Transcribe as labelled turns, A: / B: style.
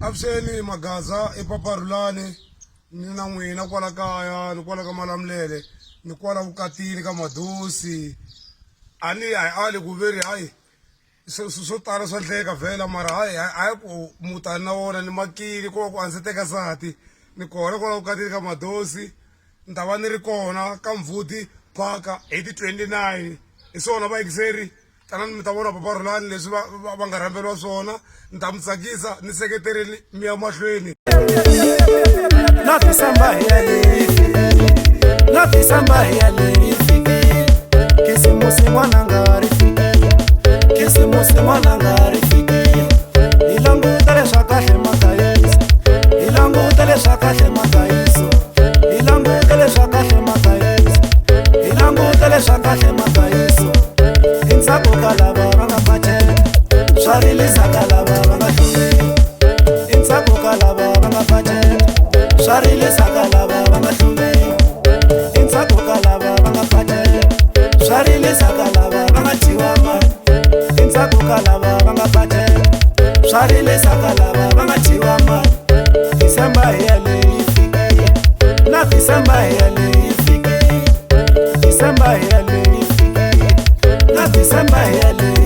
A: Avuxeni Magaza ePaparhulani ni na n'wina kwala kaya ni kwala ka Malamulele ni kwala vukatini ka Madosi a ni ali ku veri hayi swo tala swa endleka vhela mara hayi ku mutani na wona ni makile ku va ku a ndzi teka nsati ni kona kwala vukatini ka Madosi ni ta va ni ri kona ka Mvhuti Phaka hi ti 29 hi swona vayingiseri tanani mi ta vona Paparhulani leswi va nga rhamberiwa swona ni ta mi tsakisa ni seketerile mi ya mahlweni
B: Sharile sakalaba bangahlumi insakukalaba bangaphathe Sharile sakalaba bangathiwa mani insakukalaba bangaphathe Sharile sakalaba bangathiwa mani December yale ifike na December yale ifike December yale ifike na December yale